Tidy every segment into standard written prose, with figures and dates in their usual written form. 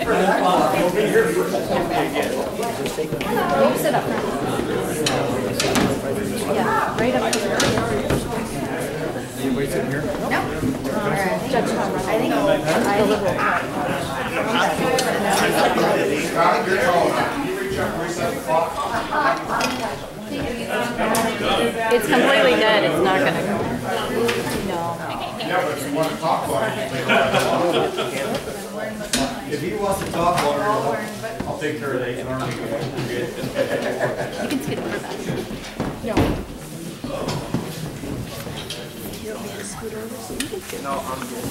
We'll be here for You sit up front. Yeah, right up here. Anybody sitting here? No. Judge Tom, I think it's completely dead. It's not going to go. No. Yeah, but if you want to talk about it, if he wants to talk about it, I'll take care of that. You can skip over that. No. You want me to scoot over so you can skip? No, I'm good.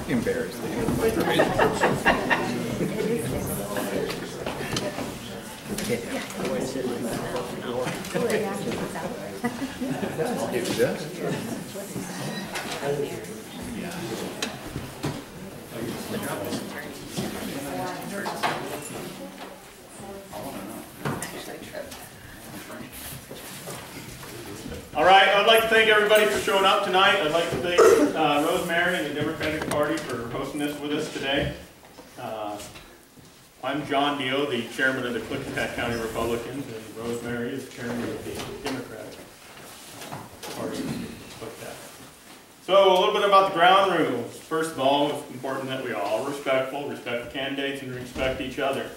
Embarrassed. If he does. All right, I'd like to thank everybody for showing up tonight. I'd like to thank Rosemary and the Democratic Party for hosting this with us today. I'm John Dio, the chairman of the Clickitat County Republicans, and Rosemary is chairman of the Democratic Party. So a little bit about the ground rules. First of all, it's important that we are all respectful, respect the candidates, and respect each other.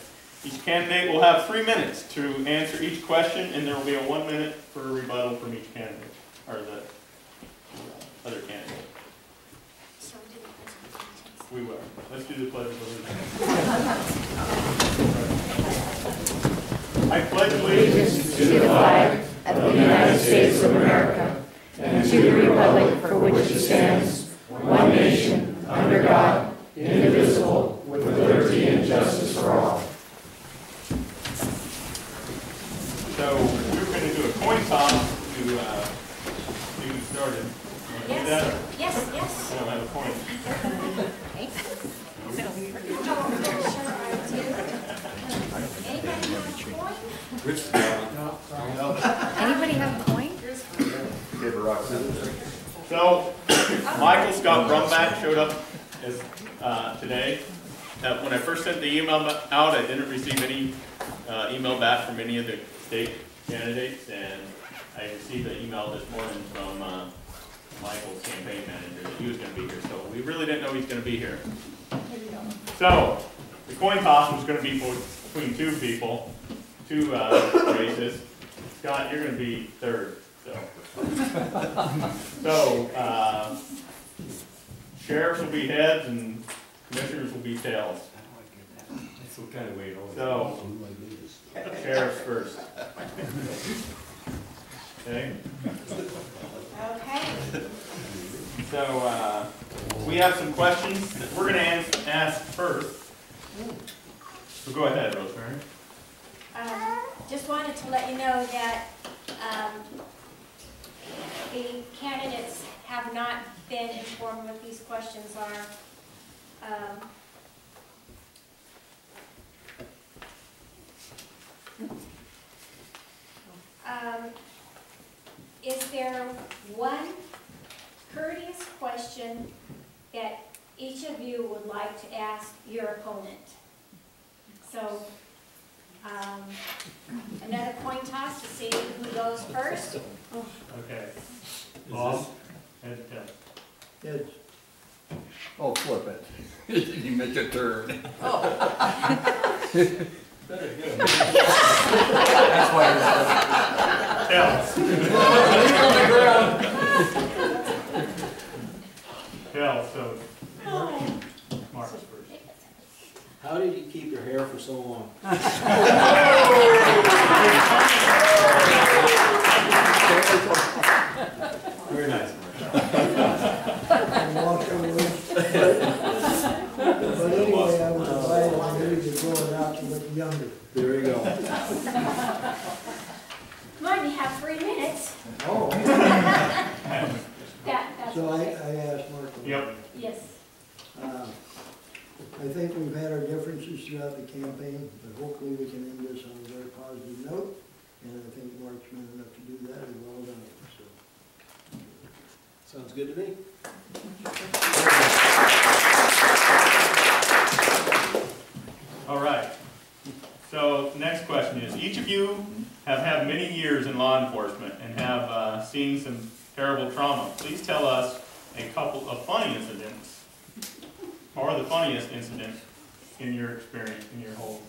Each candidate will have 3 minutes to answer each question, and there will be a 1 minute for a rebuttal from each candidate, or the other candidate. We will. Let's do the pledge of allegiance. I pledge allegiance To the flag of the United States of America and to the republic for which it stands, one nation, under God, indivisible, with liberty and justice for all. So we're going to do a coin toss to get started. Yes. That? Yes. I don't have a coin. Anybody have a coin? So Michael Scott Brumback showed up today. When I first sent the email out, I didn't receive any email back from any of the state candidates, and I received an email this morning from Michael's campaign manager that he was going to be here, so we really didn't know he was going to be here. So the coin toss was going to be between two people, two races. Scott, you're going to be third. So sheriffs will be heads and commissioners will be tails. That's what kind of way it always So, sheriffs first. Okay? Okay. So, we have some questions that we're going to ask first. So go ahead, Rosemary. Just wanted to let you know that the candidates have not been informed what these questions are. Is there one courteous question that each of you would like to ask your opponent? So, another coin toss to see who goes first. Okay. Bob, head to tail. Heads. Oh, flip it. You make a turn. That's why Tails. Tails, so Mark's first. How did you keep your hair for so long? Very nice, Mark. But anyway, I was glad I knew you were going out to look younger. There you go. You only have 3 minutes. Oh. That's So I asked Mark. Yep. Yes. I think we've had our differences throughout the campaign, but hopefully we can end this on a very positive note. And I think Mark's man enough to do good to me. All right. So next question is, each of you have had many years in law enforcement and have seen some terrible trauma. Please tell us a couple of funny incidents, or the funniest incident in your experience, in your whole.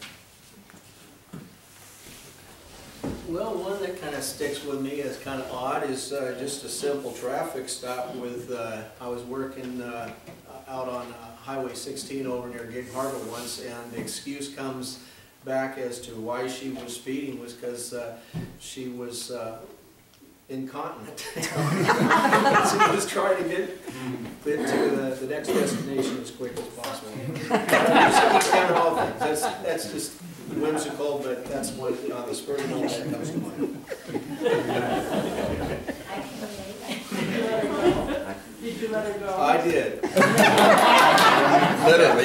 Well, one that kind of sticks with me as kind of odd is just a simple traffic stop with, I was working out on Highway 16 over near Gig Harbor once, and the excuse comes back as to why she was speeding was because she was incontinent. She was trying to get to the next destination as quick as possible. Just kind of all things. That's just whimsical, but that's what on the spur of the moment that comes to mind. I can relate. Did you let her go? I did. Literally.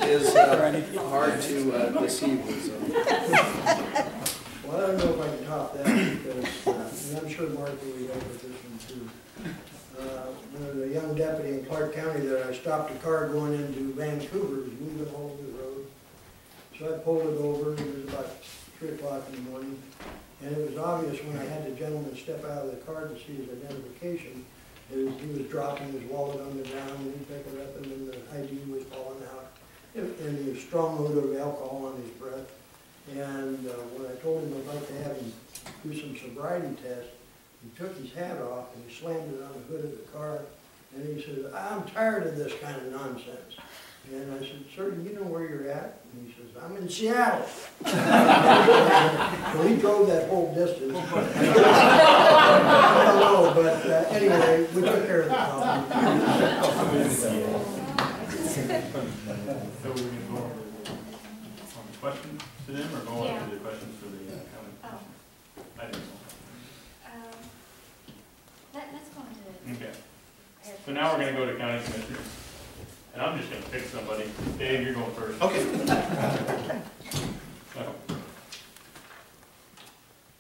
It is hard to deceive with. So. Well, I don't know if I can top that because, and I'm sure Mark will relate with this one too. When I was a young deputy in Clark County there, I stopped a car going into Vancouver, it was moving all over the road. So I pulled it over, it was about 3 o'clock in the morning. And it was obvious when I had the gentleman step out of the car to see his identification, he was dropping his wallet on the ground, and he'd pick it up, and then the ID was falling out. And there was strong odor of alcohol on his breath. And when I told him I'd like to have him do some sobriety tests, he took his hat off and he slammed it on the hood of the car. And he said, "I'm tired of this kind of nonsense." And I said, "Sir, do you know where you're at?" And he says, "I'm in Seattle." So he drove that whole distance. I don't know, but anyway, we took care of the problem. So we're going to go over the questions to them, or go on to the questions for the county? Oh. I didn't know. Let's go into the. Okay. So now we're going to go to county commissioners. And I'm just going to pick somebody. Dave, you're going first. Okay. So,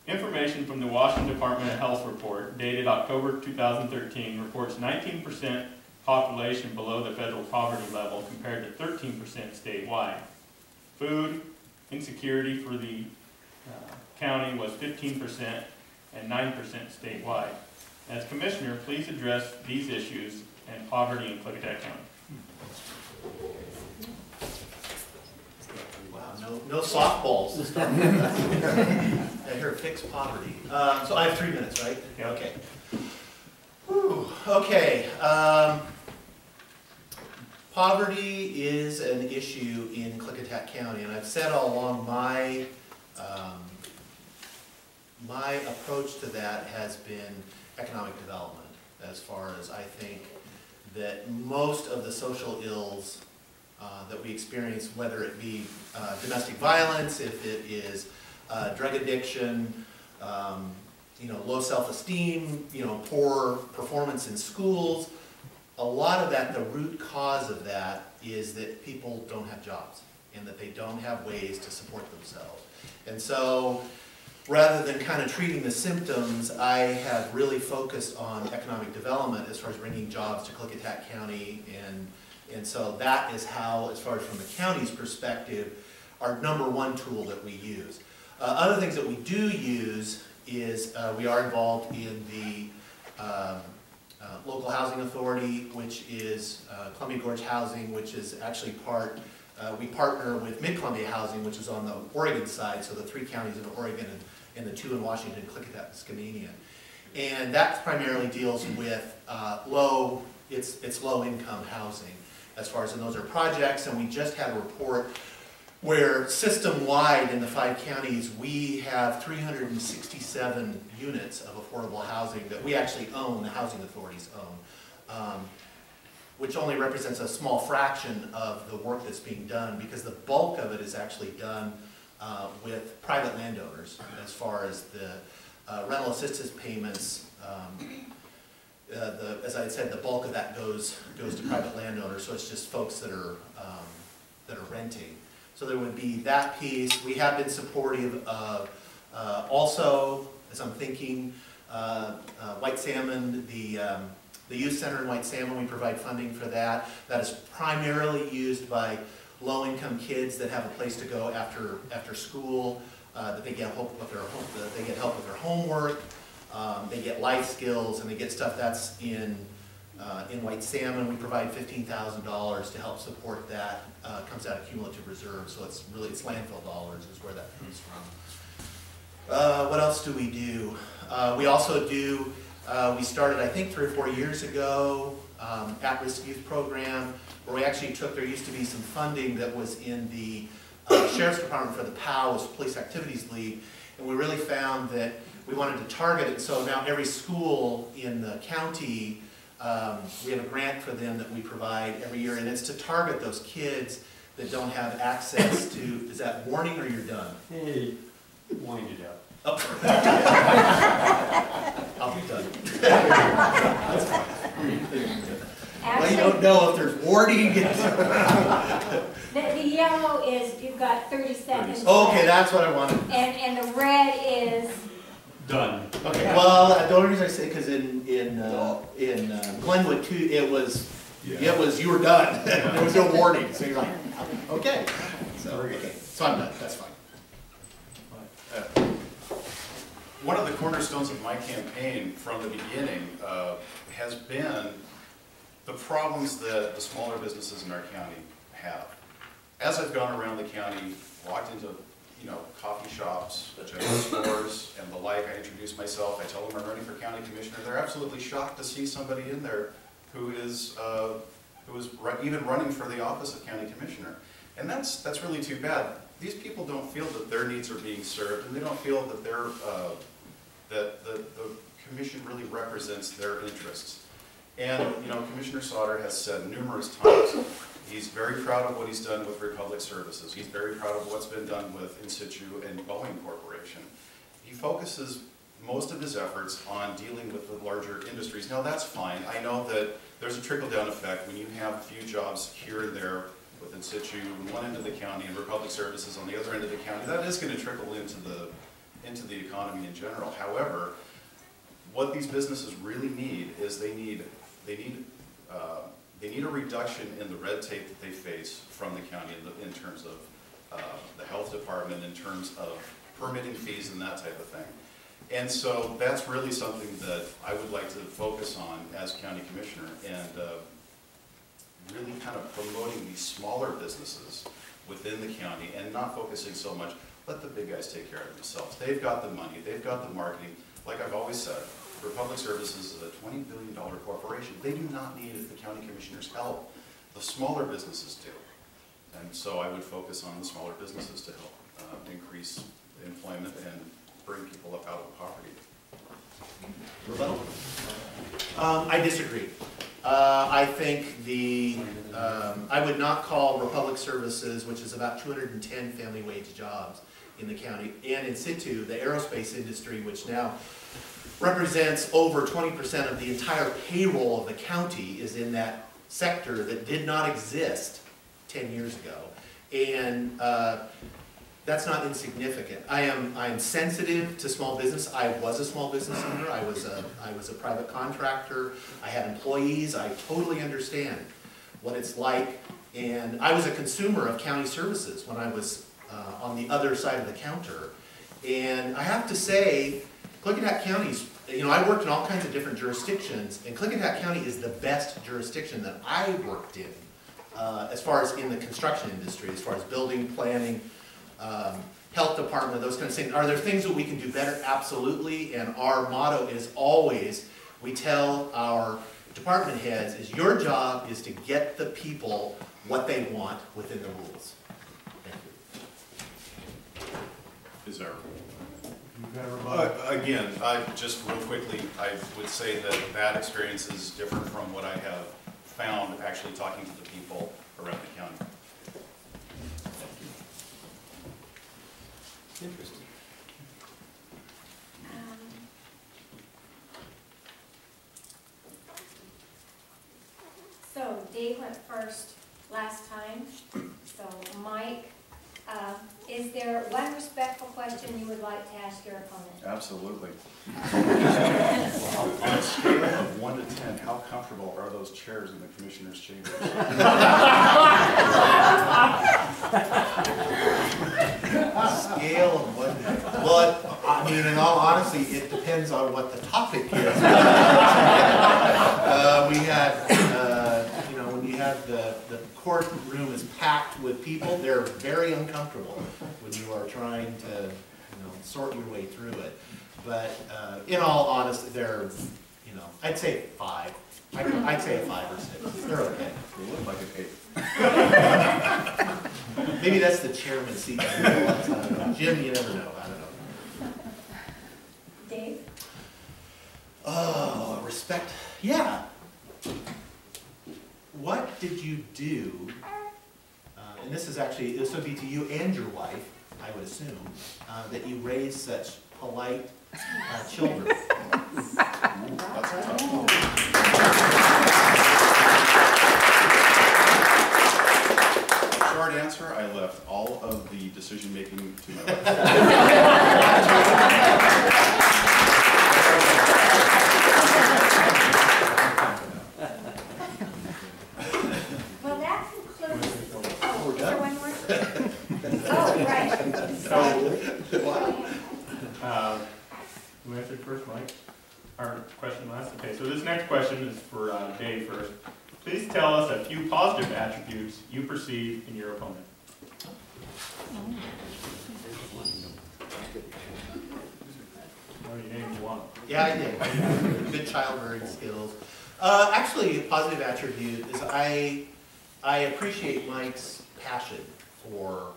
information from the Washington Department of Health report dated October 2013 reports 19% population below the federal poverty level compared to 13% statewide. Food insecurity for the county was 15% and 9% statewide. As commissioner, please address these issues and poverty in Klickitat County. Wow, no softballs. I hear fix poverty. So I have 3 minutes, right? Yeah. Okay. Whew. Okay. Poverty is an issue in Klickitat County, and I've said all along my approach to that has been economic development, as far as I think that most of the social ills that we experience, whether it be domestic violence, if it is drug addiction, low self-esteem, poor performance in schools, a lot of that, the root cause of that is that people don't have jobs and that they don't have ways to support themselves. And so rather than kind of treating the symptoms, I have really focused on economic development as far as bringing jobs to Klickitat County, and so that is how, as far as from the county's perspective, our #1 tool that we use. Other things that we do use is we are involved in the local housing authority, which is Columbia Gorge Housing, which is actually we partner with Mid-Columbia Housing, which is on the Oregon side, so the 3 counties in Oregon and the 2 in Washington, Klickitat and Skamania. And that primarily deals with it's low-income housing, as far as, and those are projects, and we just had a report where system-wide in the 5 counties, we have 367 units of affordable housing that we actually own, the housing authorities own, which only represents a small fraction of the work that's being done, because the bulk of it is actually done with private landowners, as far as the rental assistance payments. As I said, the bulk of that goes to private landowners, so it's just folks that are renting. So there would be that piece. We have been supportive of also, as I'm thinking, White Salmon, the youth center in White Salmon, we provide funding for that. That is primarily used by low-income kids that have a place to go after school, that they get help with their homework, they get life skills, and they get stuff that's in White Salmon. We provide $15,000 to help support that. Comes out of cumulative reserves, so it's landfill dollars is where that comes from. What else do we do? We also do, we started I think 3 or 4 years ago, at-risk youth program, where we actually took, there used to be some funding that was in the Sheriff's Department for the POWs, Police Activities League, and we really found that we wanted to target it, so now every school in the county, we have a grant for them that we provide every year, and it's to target those kids that don't have access to, is that warning or you're done? Hey, wind it up. Oh. I'll be done. That's fine. Well, you don't know if there's warning. The yellow is, you've got 30 seconds. Okay, that's what I wanted. And the red is, Done. Okay, well, the only reason I say, because in Glenwood too, it was you were done. There was no warning, so you're like, okay. So I'm done. That's fine. One of the cornerstones of my campaign from the beginning has been the problems that the smaller businesses in our county have. As I've gone around the county, walked into coffee shops, general stores, and the like, I introduce myself, I tell them I'm running for county commissioner. They're absolutely shocked to see somebody in there who is even running for the office of county commissioner. And that's really too bad. These people don't feel that their needs are being served, and they don't feel that that the commission really represents their interests. And Commissioner Sauter has said numerous times, he's very proud of what he's done with Republic Services. He's very proud of what's been done with In Situ and Boeing Corporation. He focuses most of his efforts on dealing with the larger industries. Now that's fine. I know that there's a trickle-down effect when you have a few jobs here and there with In Situ on one end of the county and Republic Services on the other end of the county. That is going to trickle into the economy in general. However, what these businesses really need is they need a reduction in the red tape that they face from the county in terms of the health department, in terms of permitting fees and that type of thing. And so that's really something that I would like to focus on as county commissioner, and really kind of promoting these smaller businesses within the county and not focusing so much, let the big guys take care of themselves. They've got the money, they've got the marketing. Like I've always said, Republic Services is a $20 billion corporation. They do not need the county commissioner's help. The smaller businesses do. And so I would focus on the smaller businesses to help increase employment and bring people up out of poverty. Rebuttal? I disagree. I think I would not call Republic Services, which is about 210 family wage jobs in the county, and In Situ, the aerospace industry, which now represents over 20% of the entire payroll of the county, is in that sector that did not exist 10 years ago. And that's not insignificant. I am sensitive to small business. I was a small business owner. I was a private contractor. I had employees. I totally understand what it's like. And I was a consumer of county services when I was on the other side of the counter. And I have to say, Clickitat County's, I worked in all kinds of different jurisdictions, and Clickitat County is the best jurisdiction that I worked in, as far as in the construction industry, as far as building, planning, health department, those kinds of things. Are there things that we can do better? Absolutely, and our motto is always, we tell our department heads, is your job is to get the people what they want within the rules. Thank you. Is there? Again, just real quickly, I would say that experience is different from what I have found actually talking to the people around the county. Interesting. So Dave went first last time, so Mike, Is there one respectful question you would like to ask your opponent? Absolutely. On a scale of 1 to 10, how comfortable are those chairs in the commissioner's chambers? Scale of what? Well, I mean, in all honesty, it depends on what the topic is. We had, you know, when you have the courtroom is packed with people, they're very uncomfortable when you are trying to, you know, sort your way through it. But in all honesty, they're, you know, I'd say 5. I'd say a 5 or 6. They're okay. They look like an 8. Maybe that's the chairman's seat. I don't know. Jim, you never know. I don't know. Dave? Oh, respect. Yeah. What did you do? And this is actually, this would be to you and your wife, I would assume, that you raised such polite children. That's a tough one. Short answer, I left all of the decision-making to my wife. Well, that concludes. Oh, is there one more? Oh, right. Who answered first, Mike? Our question last? Okay, so this next question is for Dave first. Please tell us a few positive attributes you perceive in your opponent. Oh, you named one. Yeah, I did. Good childbearing skills. Actually, a positive attribute is I appreciate Mike's passion for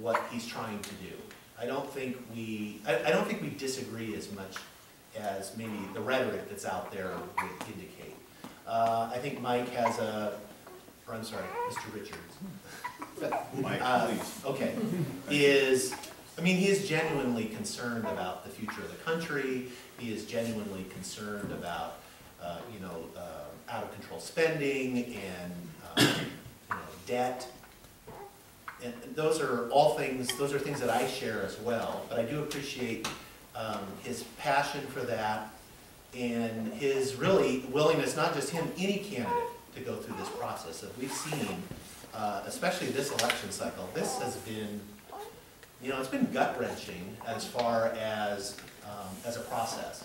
what he's trying to do. I don't think we disagree as much as maybe the rhetoric that's out there would indicate. I think Mike has or I'm sorry, Mr. Richards. Mike, please. Okay, he is genuinely concerned about the future of the country. He is genuinely concerned about, you know, out of control spending and you know, debt. And those are all things. Those are things that I share as well. But I do appreciate his passion for that and his really willingness, not just him, any candidate, to go through this process. That we've seen, especially this election cycle, this has been, you know, it's been gut-wrenching as far as a process,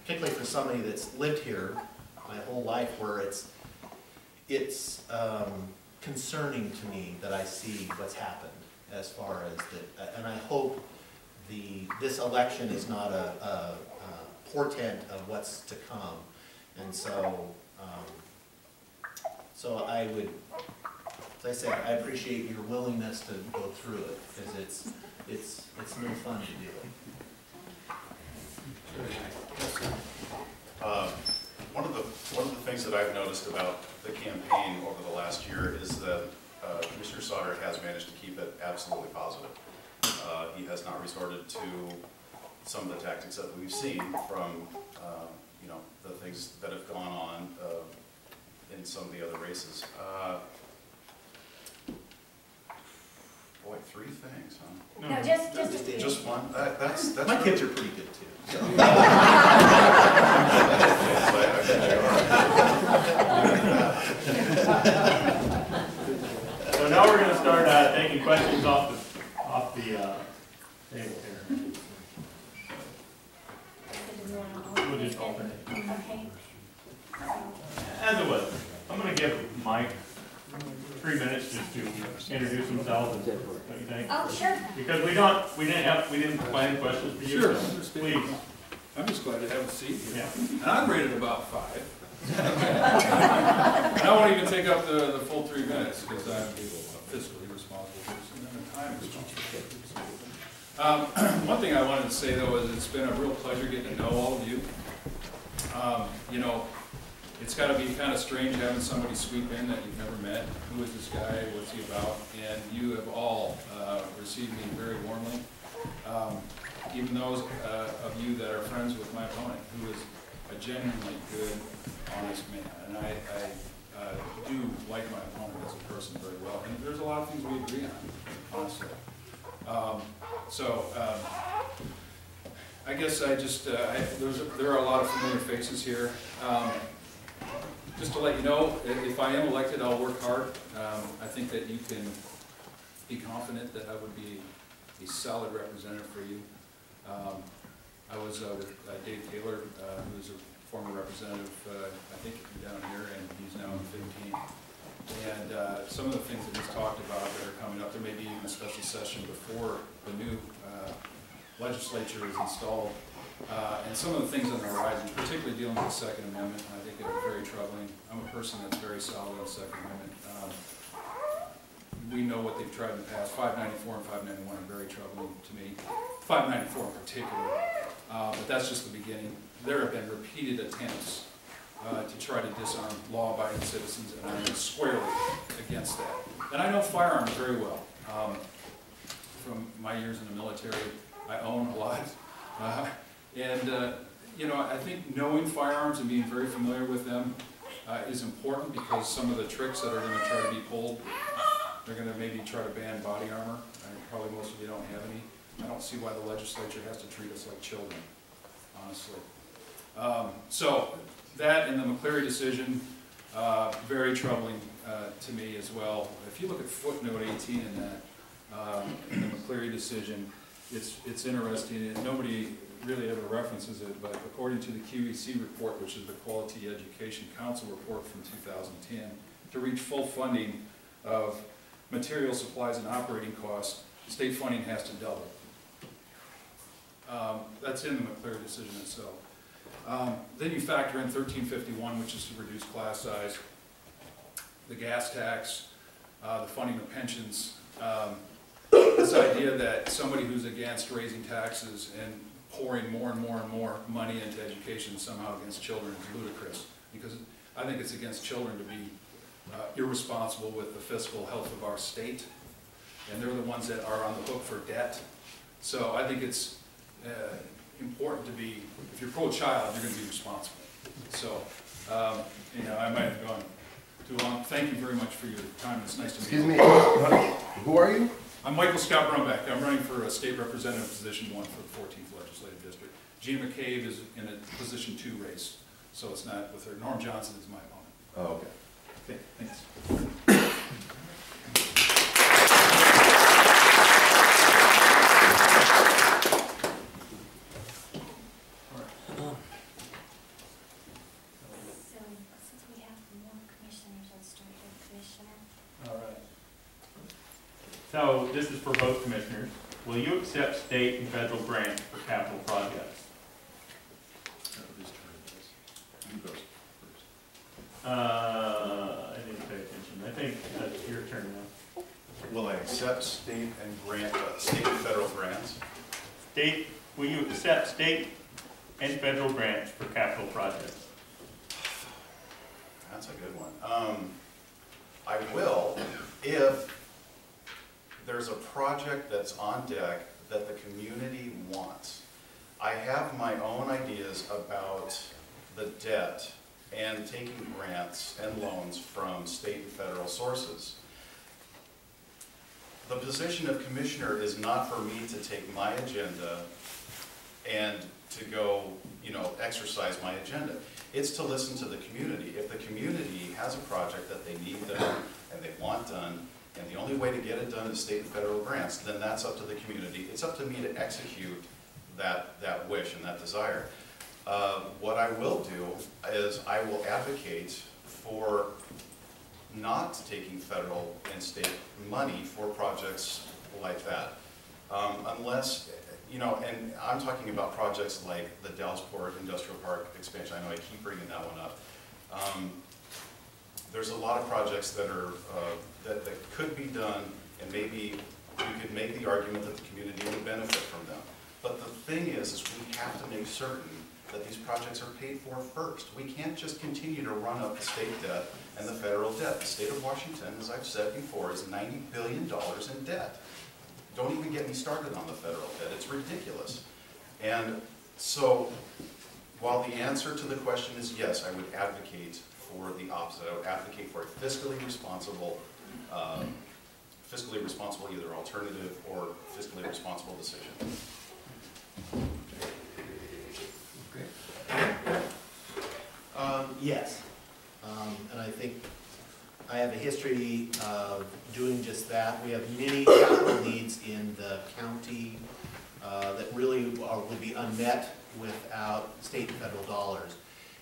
particularly for somebody that's lived here my whole life, where it's concerning to me that I see what's happened as far as the, and I hope this election is not a portent of what's to come, and so so I would, as I said, I appreciate your willingness to go through it, because it's no fun to do it. One of the things that I've noticed about the campaign over the last year is that Commissioner Sauter has managed to keep it absolutely positive. He has not resorted to some of the tactics that we've seen from you know, the things that have gone on in some of the other races. Boy, 3 things, huh? No, just a few. Just one? That's My kids are pretty good too. So. So now we're going to start taking questions off the table here. We'll just alternate. Okay. As it was, I'm going to give Mike 3 minutes just to introduce himself and what you think. Oh, sure. Because we didn't plan questions for you. Sure. So please. I'm just glad to have a seat. Yeah. And I'm rated about 5. And I won't even take up the full 3 minutes because I'm a fiscally responsible person and a time responsible person. One thing I wanted to say though is it's been a real pleasure getting to know all of you. You know, it's got to be kind of strange having somebody sweep in that you've never met. Who is this guy? What's he about? And you have all received me very warmly. Even those of you that are friends with my opponent, who is a genuinely good, honest man. And I do like my opponent as a person very well, and there's a lot of things we agree on, honestly. I guess I just, there are a lot of familiar faces here. Just to let you know, if I am elected, I'll work hard. I think that you can be confident that I would be a solid representative for you. I was with Dave Taylor, who's a former representative, I think down here, and he's now in 15. And some of the things that he's talked about that are coming up, there may be even a special session before the new legislature is installed. And some of the things on the horizon, particularly dealing with the Second Amendment, I think are very troubling. I'm a person that's very solid on the Second Amendment. We know what they've tried in the past. 594 and 591 are very troubling to me. 594 in particular. But that's just the beginning. There have been repeated attempts to try to disarm law-abiding citizens, and I'm squarely against that. And I know firearms very well. From my years in the military, I own a lot. You know, I think knowing firearms and being very familiar with them is important, because some of the tricks that are going to try to be pulled, they're going to maybe try to ban body armor. Probably most of you don't have any. I don't see why the legislature has to treat us like children, honestly. So that and the McCleary decision, very troubling to me as well. If you look at footnote 18 in that, in the McCleary decision, it's interesting, and nobody really ever references it, but according to the QEC report, which is the Quality Education Council report from 2010, to reach full funding of material supplies and operating costs, state funding has to double. That's in the McCleary decision itself. Then you factor in 1351, which is to reduce class size, the gas tax, the funding of pensions, this idea that somebody who's against raising taxes and pouring more and more and more money into education somehow against children is ludicrous, because I think it's against children to be irresponsible with the fiscal health of our state, and they're the ones that are on the hook for debt. So I think it's important to be, if you're pro-child, you're going to be responsible. So, you know, I might have gone too long. Thank you very much for your time. It's nice to meet you. Excuse me, who are you? I'm Michael Scott Brumback. I'm running for a state representative position 1 for the 14th legislative district. Gina McCabe is in a position 2 race, so it's not with her. Norm Johnson is my opponent. Oh, okay. Okay, thanks. So, since we have more commissioners, let's start with Commissioner. All right. So this is for both commissioners. Will you accept state and federal grants for capital projects? I need to pay attention. I think that's your turn now. Will I accept state and federal grants? Will you accept state and federal grants for capital projects? That's a good one. I will if there's a project that's on deck that the community wants. I have my own ideas about the debt and taking grants and loans from state and federal sources. The position of commissioner is not for me to take my agenda and to go, you know, exercise my agenda. It's to listen to the community. If the community has a project that they need done and they want done, and the only way to get it done is state and federal grants, then that's up to the community. It's up to me to execute that wish and that desire. What I will do is I will advocate for not taking federal and state money for projects like that. Unless, you know, and I'm talking about projects like the Dallesport Industrial Park expansion. I know I keep bringing that one up. There's a lot of projects that are that could be done, and maybe you could make the argument that the community would benefit from them. But the thing is we have to make certain that these projects are paid for first. We can't just continue to run up the state debt and the federal debt. The state of Washington, as I've said before, is $90 billion in debt. Don't even get me started on the federal debt. It's ridiculous. And so, while the answer to the question is yes, I would advocate for the opposite. I would advocate for a fiscally responsible either alternative or fiscally responsible decision. Yes, and I think I have a history of doing just that. We have many capital needs in the county that really would be unmet without state and federal dollars.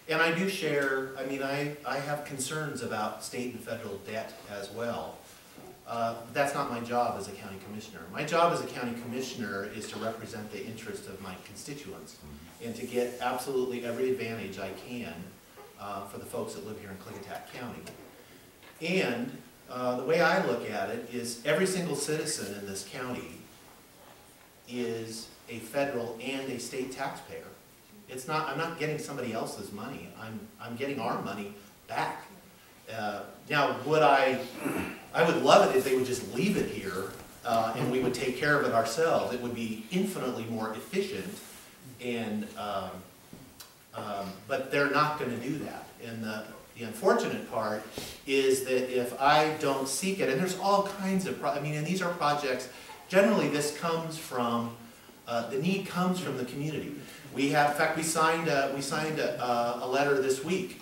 And I do share, I mean, I have concerns about state and federal debt as well. That's not my job as a county commissioner. My job as a county commissioner is to represent the interests of my constituents and to get absolutely every advantage I can for the folks that live here in Klickitat County. And the way I look at it is every single citizen in this county is a federal and a state taxpayer. It's not, I'm not getting somebody else's money. I'm getting our money back. Now, I would love it if they would just leave it here and we would take care of it ourselves. It would be infinitely more efficient, and but they're not going to do that. And the unfortunate part is that if I don't seek it, and there's all kinds of, and these are projects, generally this comes from, the need comes from the community. We have, in fact, we signed a letter this week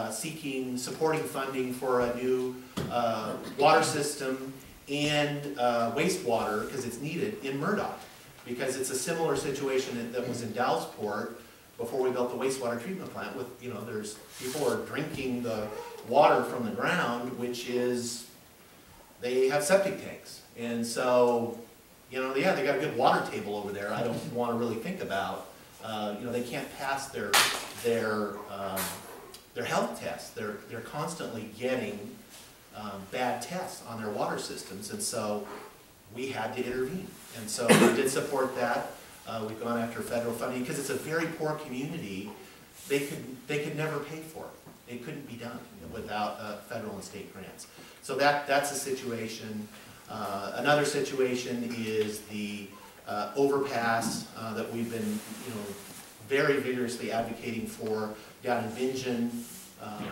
supporting funding for a new water system and wastewater, because it's needed, in Murdoch. Because it's a similar situation that was in Dallesport before we built the wastewater treatment plant. With, there's people are drinking the water from the ground, which is, they have septic tanks. And so, yeah, they got a good water table over there. I don't want to really think about, they can't pass their health tests. They're constantly getting bad tests on their water systems, and so we had to intervene. And so we did support that. We've gone after federal funding because it's a very poor community. They could never pay for it. It couldn't be done without federal and state grants. So that's a situation. Another situation is the overpass that we've been, very vigorously advocating for down in Bingen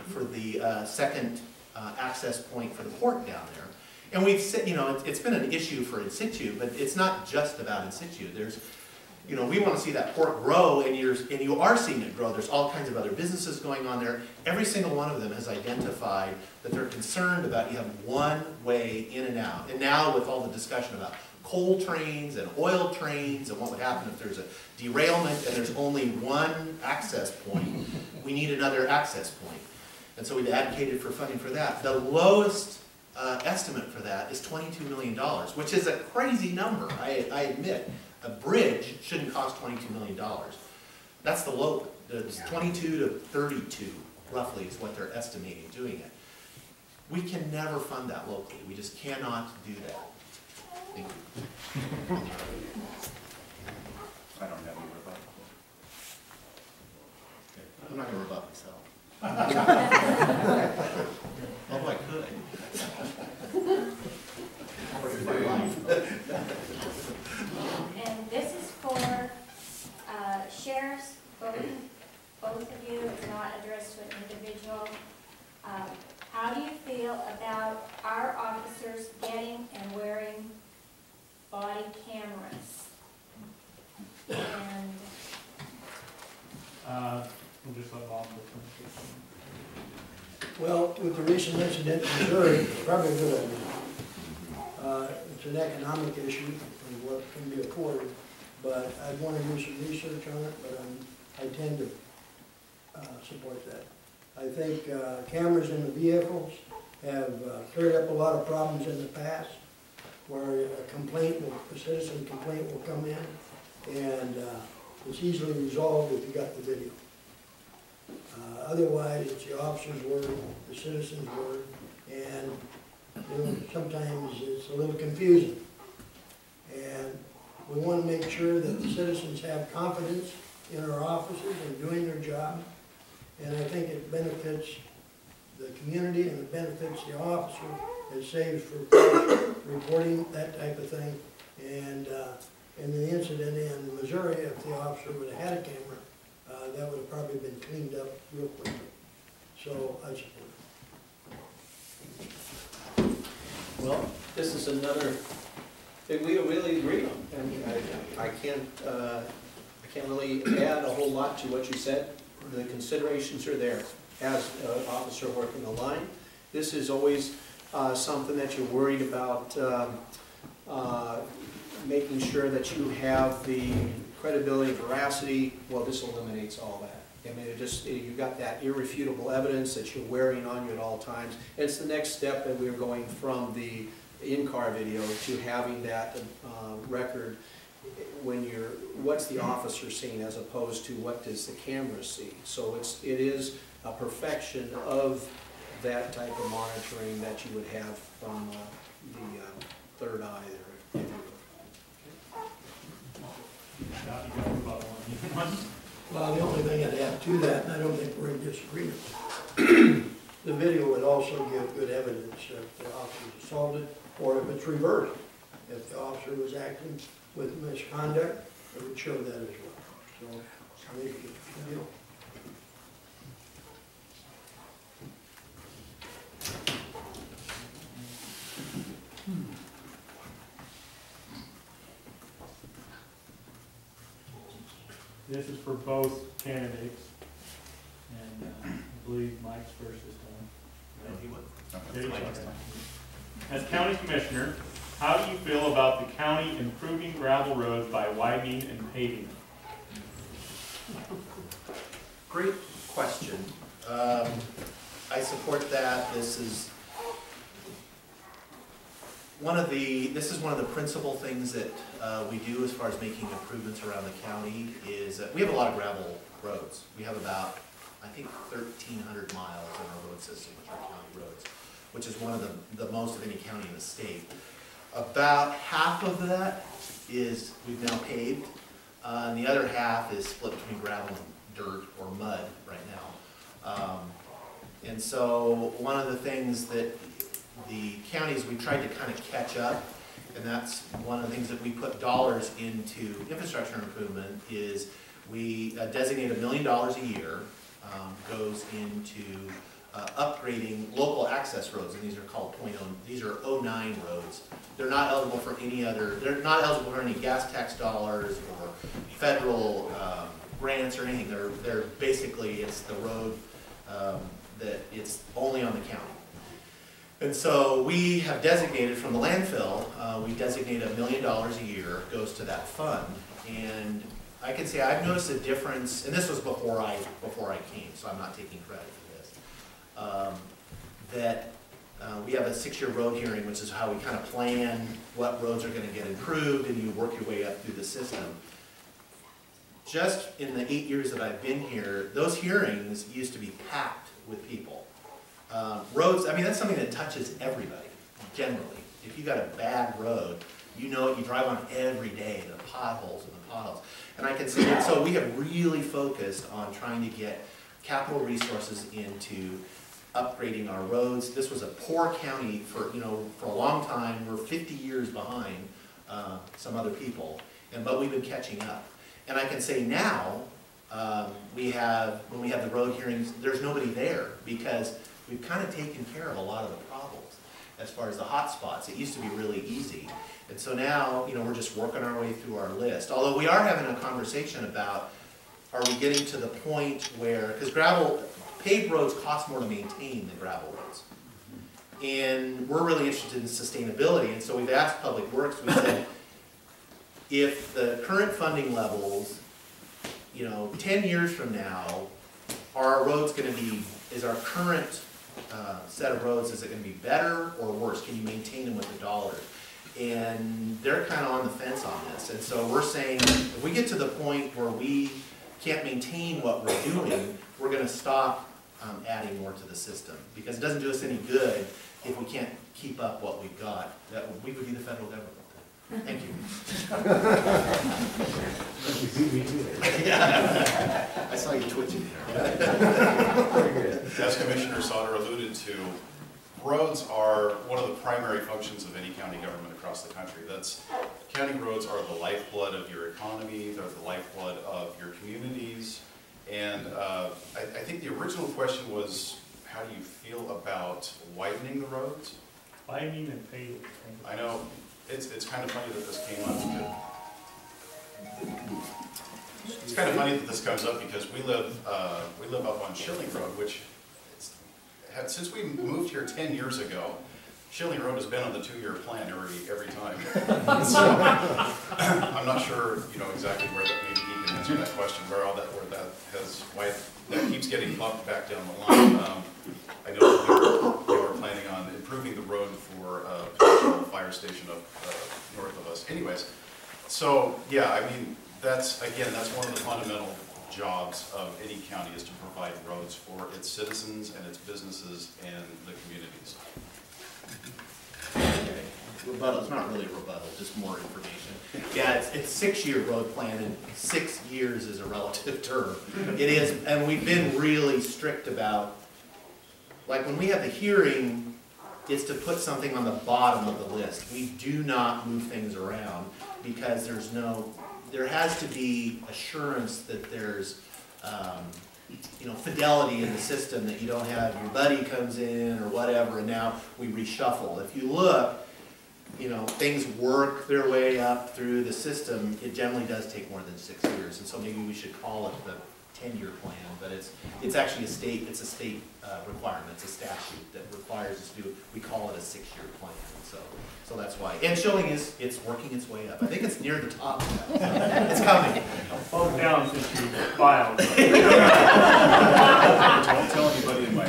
for the second access point for the port down there. And we've said, it's been an issue for in situ, but it's not just about in situ. There's, we want to see that port grow, and you are seeing it grow. There's all kinds of other businesses going on there. Every single one of them has identified that they're concerned about you have one way in and out. And now with all the discussion about coal trains and oil trains and what would happen if there's a derailment and there's only one access point, we need another access point. And so we've advocated for funding for that. The lowest estimate for that is $22 million, which is a crazy number, I admit. A bridge shouldn't cost $22 million. That's the low. It's 22 to 32, roughly, is what they're estimating doing it. We can never fund that locally. We just cannot do that. Thank you. I don't have any rebuttal. I'm not going to rebut myself. Although I could. And this is for sheriffs, both of you. It's not addressed to an individual. How do you feel about our officers getting and wearing body cameras? And we'll just let Bob go first. Well, with the recent incident in Missouri, it's probably a good idea. It's an economic issue and what can be afforded, but I'd want to do some research on it, but I tend to support that. I think cameras in the vehicles have cleared up a lot of problems in the past where a citizen complaint will come in, and it's easily resolved if you got the video. Otherwise, it's the officer's word, the citizen's word, and sometimes it's a little confusing. And we want to make sure that the citizens have confidence in our officers and doing their job. And I think it benefits the community and it benefits the officer. It saves for reporting, that type of thing. And in the incident in Missouri, if the officer would have had a camera, that would have probably been cleaned up real quickly. So I support Well, this is another thing we really agree on, and I can't really add a whole lot to what you said. The considerations are there. As an officer working the line, this is always something that you're worried about, making sure that you have the credibility, veracity. Well, this eliminates all that. I mean, you've got that irrefutable evidence that you're wearing on you at all times. It's the next step that we're going from the in-car video to having that record when what's the officer seeing as opposed to what does the camera see. So it is a perfection of that type of monitoring that you would have from the third eye there. Scott, you got about one. Well, the only thing I'd add to that, and I don't think we're in disagreement, the video would also give good evidence if the officer is assaulted, or if it's reversed. If the officer was acting with misconduct, it would show that as well. So, I think it's a good deal. This is for both candidates, and I believe Mike's first this time. As county commissioner, how do you feel about the county improving gravel roads by widening and paving them? Great question. I support that. This is one of the principal things that we do as far as making improvements around the county is we have a lot of gravel roads. We have about, I think, 1,300 miles in our road system, which are county roads, which is one of the most of any county in the state. About half of that is we've now paved, and the other half is split between gravel and dirt or mud right now. And so one of the things that the counties, we tried to kind of catch up, and that's one of the things that we put dollars into infrastructure improvement is we designate $1 million a year, goes into upgrading local access roads, and these are called these are 09 roads. They're not eligible for they're not eligible for any gas tax dollars or federal grants or anything. They're basically, it's the road that it's only on the county. And so we have designated from the landfill, we designate $1 million a year, goes to that fund. And I can say I've noticed a difference, and this was before I came, so I'm not taking credit for this, we have a 6-year road hearing, which is how we kind of plan what roads are going to get improved, and you work your way up through the system. Just in the 8 years that I've been here, those hearings used to be packed with people. Roads, I mean, that's something that touches everybody, generally. If you got a bad road, you know it, you drive on every day, the potholes and the potholes. And I can say that, so we have really focused on trying to get capital resources into upgrading our roads. This was a poor county for a long time. We're 50 years behind some other people, but we've been catching up. And I can say now, when we have the road hearings, there's nobody there because we've kind of taken care of a lot of the problems as far as the hot spots. It used to be really easy. And so now, we're just working our way through our list. Although we are having a conversation about, are we getting to the point where, because paved roads cost more to maintain than gravel roads. And we're really interested in sustainability. And so we've asked Public Works, we said, if the current funding levels, 10 years from now, are our roads going to be, is our current set of roads, is it going to be better or worse? Can you maintain them with the dollars? And they're kind of on the fence on this. And so we're saying, if we get to the point where we can't maintain what we're doing, we're going to stop adding more to the system. Because it doesn't do us any good if we can't keep up what we've got. We would be the federal government. Thank you. I saw you twitching there. As Commissioner Sauter alluded to, roads are one of the primary functions of any county government across the country. County roads are the lifeblood of your economy, they're the lifeblood of your communities. And I think the original question was how do you feel about widening the roads? Widening and paving. I know, it's kind of funny that this came up because, it's kind of funny that this comes up because we live up on Schilling Road, which, since we moved here 10 years ago, Schilling Road has been on the 2-year plan every time. So, I'm not sure, exactly where that, maybe he can answer that question, where why that keeps getting bumped back down the line. I know that they were planning on improving the road for a potential fire station up north of us. Anyways, so yeah, I mean, that's one of the fundamental jobs of any county is to provide roads for its citizens and its businesses and the communities. Okay. Rebuttal, it's not really a rebuttal, just more information. Yeah, it's 6-year road plan, and 6 years is a relative term. It is, and we've been really strict about, like when we have the hearing, it's to put something on the bottom of the list. We do not move things around because there has to be assurance that there's, fidelity in the system, that you don't have your buddy comes in or whatever, and now we reshuffle. If you look, things work their way up through the system. It generally does take more than 6 years, and so maybe we should call it the 10-year plan, but it's actually a state requirement. It's a statute that requires us to do. We call it a 6-year plan, so that's why. And Schilling it's working its way up. I think it's near the top. It's coming. Hold down since you filed. Don't tell anybody in my.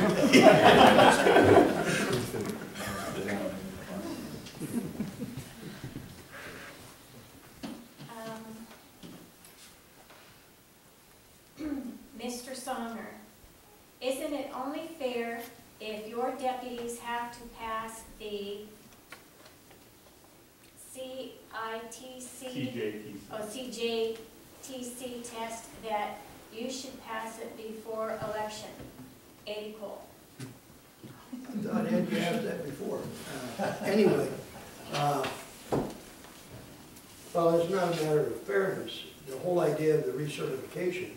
Mr. Songer, isn't it only fair if your deputies have to pass the CJTC test, that you should pass it before election? Eddie Cole. I thought Ed, you asked that before. Anyway, well, it's not a matter of fairness. The whole idea of the recertification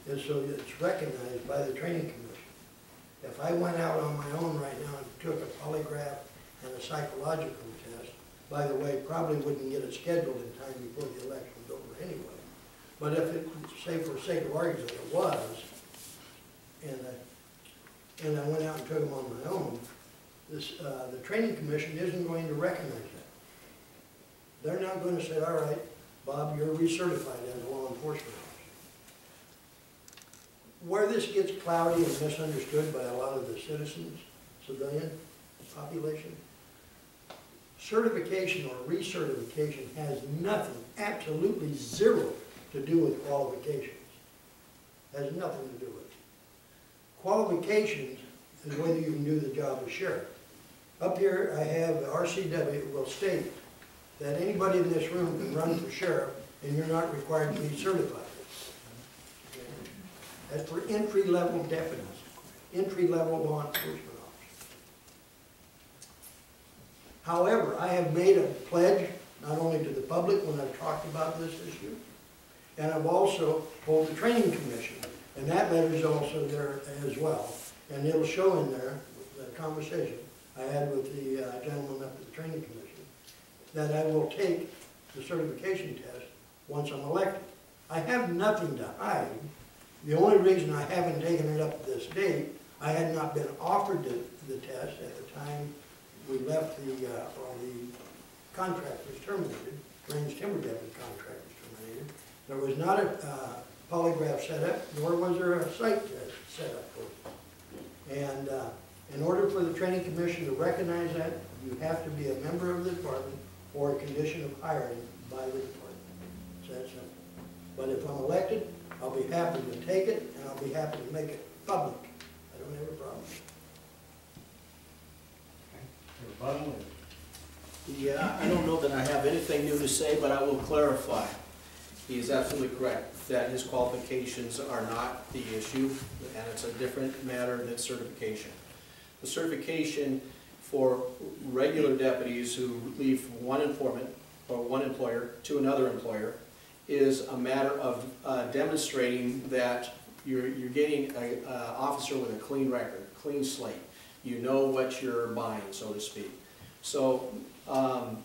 is so that it's recognized by the training commission. If I went out on my own right now and took a polygraph and a psychological test, by the way, probably wouldn't get it scheduled in time before the election's over anyway. But if it, say for sake of argument, it was, and I went out and took them on my own, the training commission isn't going to recognize that. They're not going to say, all right, Bob, you're recertified as a law enforcement officer. Where this gets cloudy and misunderstood by a lot of the citizens, civilian population, certification or recertification has nothing, absolutely zero, to do with qualifications. Has nothing to do with it. Qualifications is whether you can do the job of sheriff. Up here I have the RCW will state that anybody in this room can run for sheriff and you're not required to be certified. That's for entry-level deputies, entry-level law enforcement officers. However, I have made a pledge, not only to the public when I've talked about this issue, and I've also told the training commission, and that letter is also there as well. And it'll show in there, the conversation I had with the gentleman up at the training commission, that I will take the certification test once I'm elected. I have nothing to hide. The only reason I haven't taken it up to this date, I had not been offered the test at the time we left the contract was terminated, range timber deputy contract was terminated. There was not a polygraph set up, nor was there a site test set up for it. And in order for the training commission to recognize that, you have to be a member of the department or a condition of hiring by the department. It's that simple. But if I'm elected, I'll be happy to take it, and I'll be happy to make it public. I don't have a problem. Yeah, I don't know that I have anything new to say, but I will clarify. He is absolutely correct that his qualifications are not the issue, and it's a different matter than certification. The certification for regular deputies who leave from one informant or one employer to another employer is a matter of demonstrating that you're getting a officer with a clean record, clean slate. You know what you're buying, so to speak. So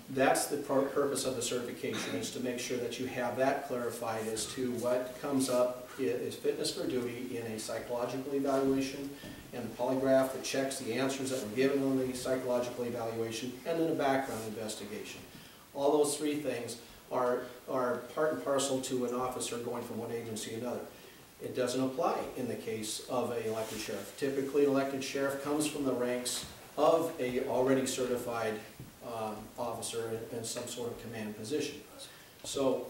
that's the purpose of the certification, is to make sure that you have that clarified as to what comes up is fitness for duty in a psychological evaluation, and the polygraph that checks the answers that were given on the psychological evaluation, and then a background investigation. All those three things are part and parcel to an officer going from one agency to another. It doesn't apply in the case of an elected sheriff. Typically, an elected sheriff comes from the ranks of a already certified officer in some sort of command position. So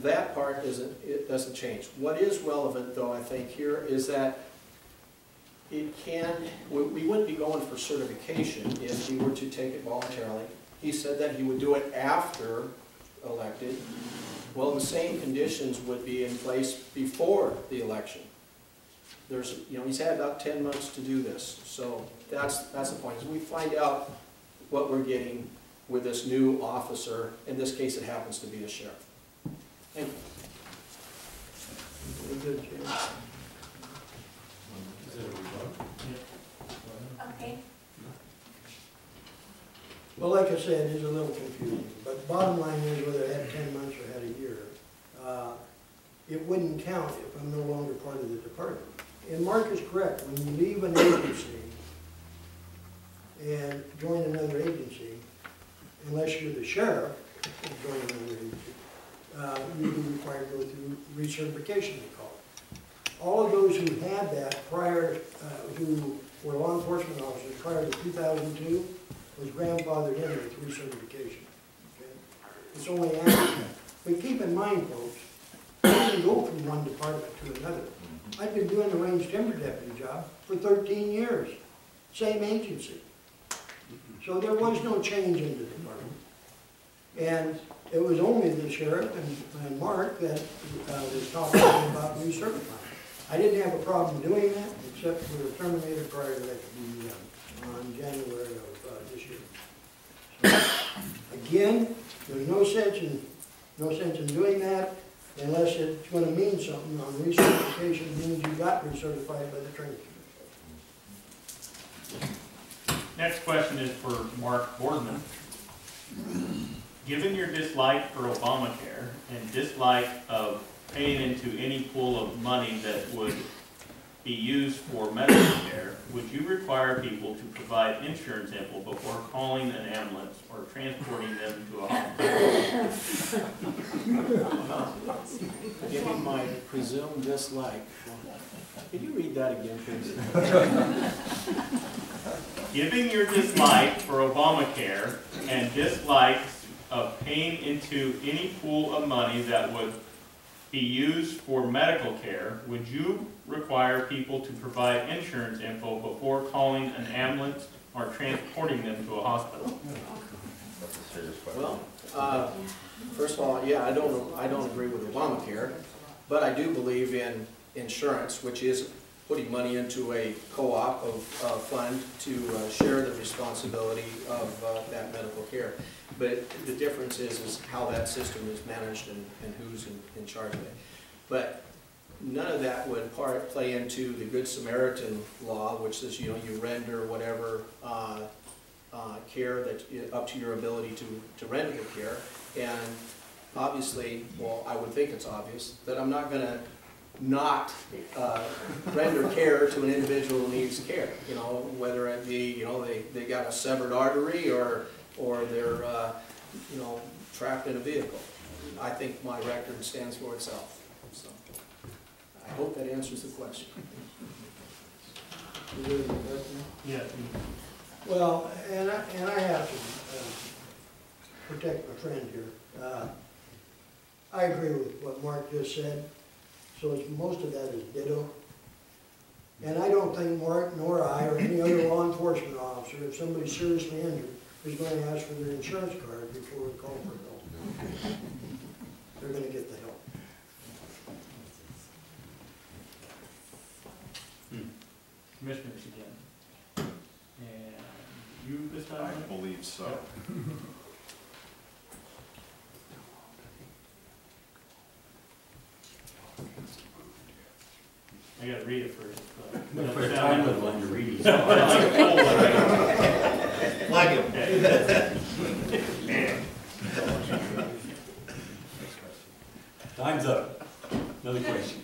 that part doesn't change. What is relevant, though, I think here is that we wouldn't be going for certification if he were to take it voluntarily. He said that he would do it after elected. Well, the same conditions would be in place before the election. He's had about 10 months to do this. So that's the point. Is we find out what we're getting with this new officer. In this case, it happens to be a sheriff. Thank you. Very good, Jim. Okay. Well, like I said, it's a little confusing, but bottom line is whether it had 10 months or had a year, it wouldn't count if I'm no longer part of the department. And Mark is correct, when you leave an agency and join another agency, unless you're the sheriff and join another agency, you'd be required to go through recertification, they call it. All of those who had that prior, who were law enforcement officers prior to 2002, was grandfathered in with recertification. Okay? It's only after that. But keep in mind, folks, you can go from one department to another. I've been doing the range timber deputy job for 13 years, same agency. So there was no change in the department. And it was only the sheriff and Mark that was talking about recertifying. I didn't have a problem doing that, except we were terminated prior to that to be on January of this year. So, again, there's no sense in doing that unless it's going to mean something. On recertification means you got recertified by the training commission. Next question is for Mark Boardman. Given your dislike for Obamacare and dislike of paying into any pool of money that would be used for medical care, would you require people to provide insurance info before calling an ambulance or transporting them to a hospital? Given my presumed dislike, could you read that again, please? Given your dislike for Obamacare and dislikes of paying into any pool of money that would be used for medical care, would you require people to provide insurance info before calling an ambulance or transporting them to a hospital? That's a serious question. Well, first of all, yeah, I don't agree with Obamacare, but I do believe in insurance, which is putting money into a co-op of fund to share the responsibility of that medical care. But the difference is how that system is managed and who's in charge of it. But none of that would play into the Good Samaritan law, which says, you render whatever care that up to your ability to render the care. And obviously, well, I would think it's obvious that I'm not going to not render care to an individual who needs care. Whether it be, they got a severed artery or they're, trapped in a vehicle. I think my record stands for itself. So I hope that answers the question. Yeah. Well, and I have to protect my friend here. I agree with what Mark just said. So most of that is ditto. And I don't think Mark nor I or any other law enforcement officer, if somebody's seriously injured, is going to ask for their insurance card before we call for help. They're going to get the help. Commissioners again. And you this time? I believe so. I gotta read it first. I'm gonna put a time limit on your reading. Like him. Time's up. Another question.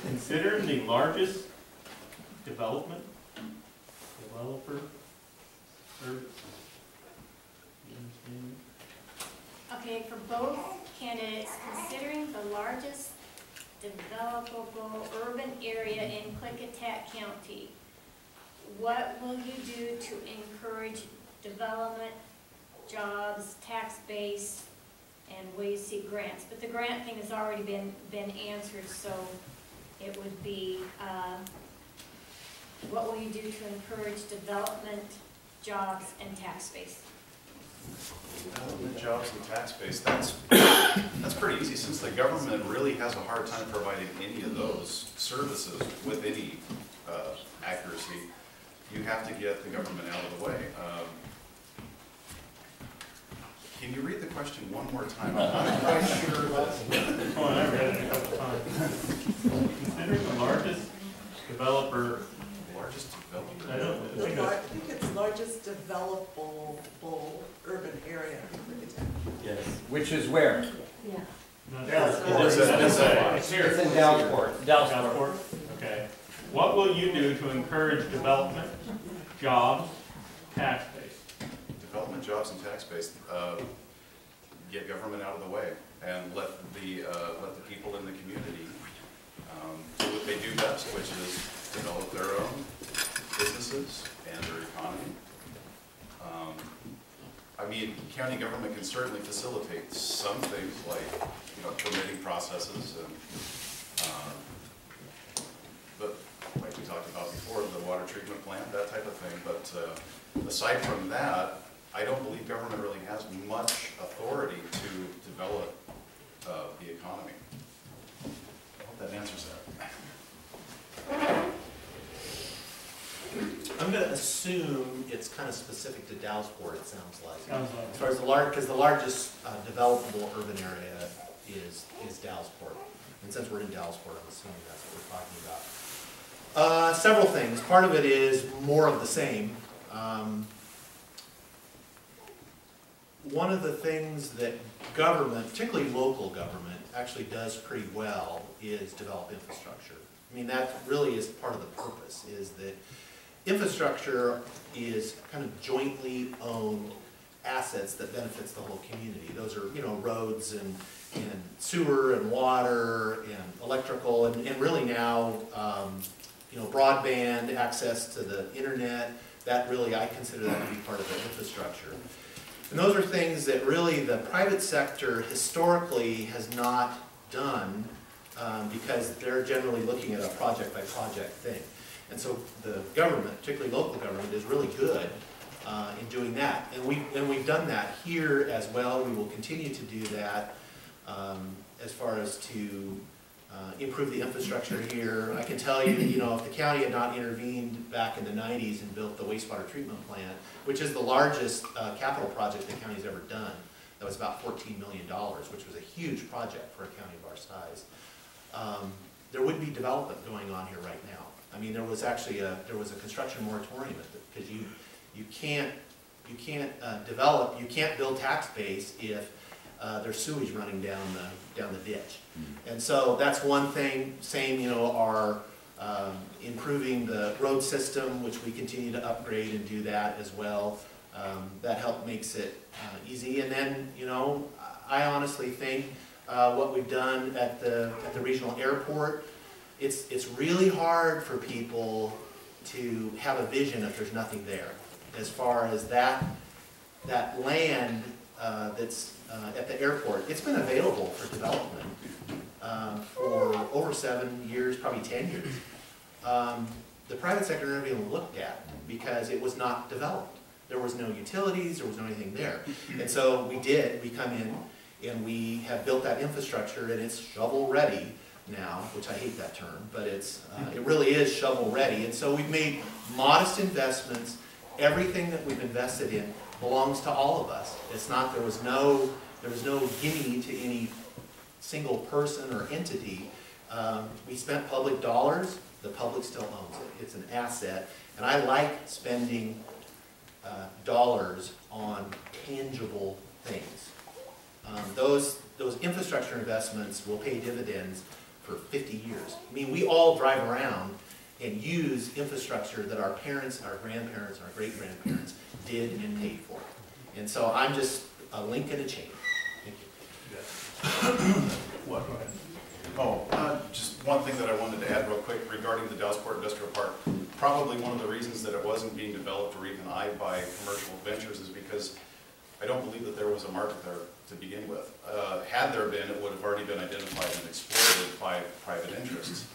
Consider the largest developer service. You understand? Okay, for both candidates, considering the largest developable urban area in Clickitat County, what will you do to encourage development, jobs, tax base, and will you see grants? But the grant thing has already been answered, so it would be, what will you do to encourage development, jobs, and tax base? Development, jobs, and tax base, that's pretty easy, since the government really has a hard time providing any of those services with any accuracy. You have to get the government out of the way. Can you read the question one more time? I'm not quite sure. Oh, I read it a couple times. Consider the largest developer. Largest developer. I don't I think that's, think it's largest developable urban area in Clickitat. Yes. Which is where? Yeah. not It's It's here. It's in Dallesport. Dallesport. Okay. What will you do to encourage development, jobs, tax base? Development, jobs, and tax base, get government out of the way and let the people in the community do what they do best, which is develop their own businesses and their economy. I mean, county government can certainly facilitate some things like, permitting processes and, but like we talked about before, the water treatment plant, that type of thing. But aside from that, I don't believe government really has much authority to develop the economy. I hope that answers that. I'm gonna assume it's kind of specific to Dallesport, it sounds like. Sounds like. As far as because the largest developable urban area is Dallesport. And since we're in Dallesport, I'm assuming that's what we're talking about. Several things. Part of it is more of the same. One of the things that government, particularly local government, actually does pretty well is develop infrastructure. I mean, that really is part of the purpose, is that infrastructure is kind of jointly owned assets that benefits the whole community. Those are, roads and sewer and water and electrical and really now, broadband access to the internet. That really, I consider that to be part of the infrastructure. And those are things that really the private sector historically has not done because they're generally looking at a project by project thing. And so the government, particularly local government, is really good in doing that. And we've done that here as well. We will continue to do that as far as to improve the infrastructure here. I can tell you, if the county had not intervened back in the 90s and built the wastewater treatment plant, which is the largest capital project the county's ever done, that was about $14 million, which was a huge project for a county of our size. There wouldn't be development going on here right now. I mean, there was actually a construction moratorium because you can't develop, you can't build tax base if there's sewage running down the ditch. And so that's one thing. Same, our improving the road system, which we continue to upgrade and do that as well. That makes it easy. And then, I honestly think what we've done at the regional airport, it's really hard for people to have a vision if there's nothing there. As far as that land that's at the airport, it's been available for development for over 7 years, probably 10 years. The private sector never even looked at because it was not developed. There was no utilities, there was no anything there. And so we come in and we have built that infrastructure and it's shovel ready now, which I hate that term, but it really is shovel ready. And so we've made modest investments. Everything that we've invested in belongs to all of us. It's not, there was no gimme to any single person or entity. We spent public dollars, the public still owns it. It's an asset, and I like spending dollars on tangible things. Those infrastructure investments will pay dividends for 50 years. I mean, we all drive around and use infrastructure that our parents, our grandparents, our great-grandparents did and paid for. And so I'm just a link in a chain. Thank you. What? Just one thing that I wanted to add real quick regarding the Dallesport Industrial Park. Probably one of the reasons that it wasn't being developed or even eyed by commercial ventures is because I don't believe that there was a market there to begin with. Had there been, it would have already been identified and exploited by private interests.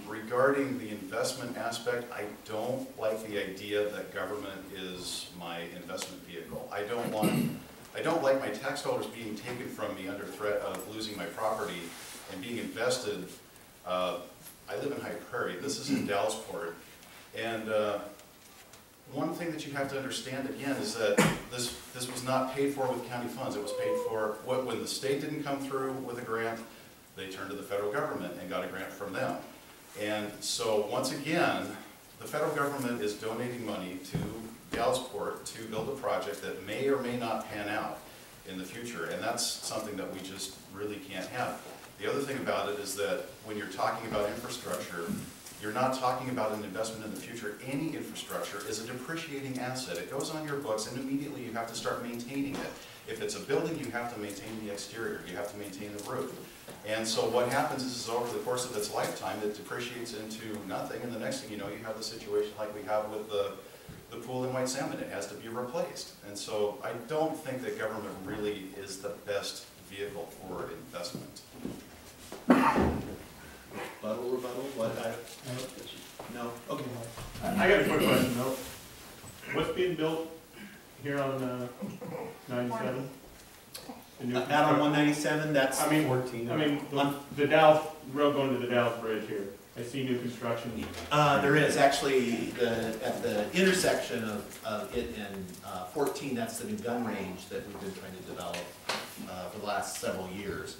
Regarding the investment aspect, I don't like the idea that government is my investment vehicle. I don't like my tax dollars being taken from me under threat of losing my property and being invested. I live in High Prairie. This is in Dallesport. And one thing that you have to understand again is that this was not paid for with county funds. It was paid for when the state didn't come through with a grant, they turned to the federal government and got a grant from them. And so once again, the federal government is donating money to Dallesport to build a project that may or may not pan out in the future. And that's something that we just really can't have. The other thing about it is that when you're talking about infrastructure, you're not talking about an investment in the future. Any infrastructure is a depreciating asset. It goes on your books and immediately you have to start maintaining it. If it's a building, you have to maintain the exterior. You have to maintain the roof. And so what happens is over the course of its lifetime, it depreciates into nothing. And the next thing you know, you have the situation like we have with the pool in White Salmon. It has to be replaced. And so I don't think that government really is the best vehicle for investment. Rebuttal, what? No? Okay. I got a quick question though. What's being built here on 97? The new Out on 197, that's I mean, 14. the Dallas road going to the Dallas Bridge here. I see new construction. there is actually at the intersection of it and 14. That's the new gun range that we've been trying to develop for the last several years.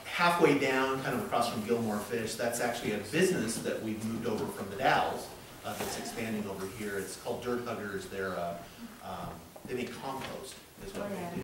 Halfway down, kind of across from Gilmore Fish, that's actually a business that we've moved over from the Dalles that's expanding over here. It's called Dirt Huggers. They make compost is what they do.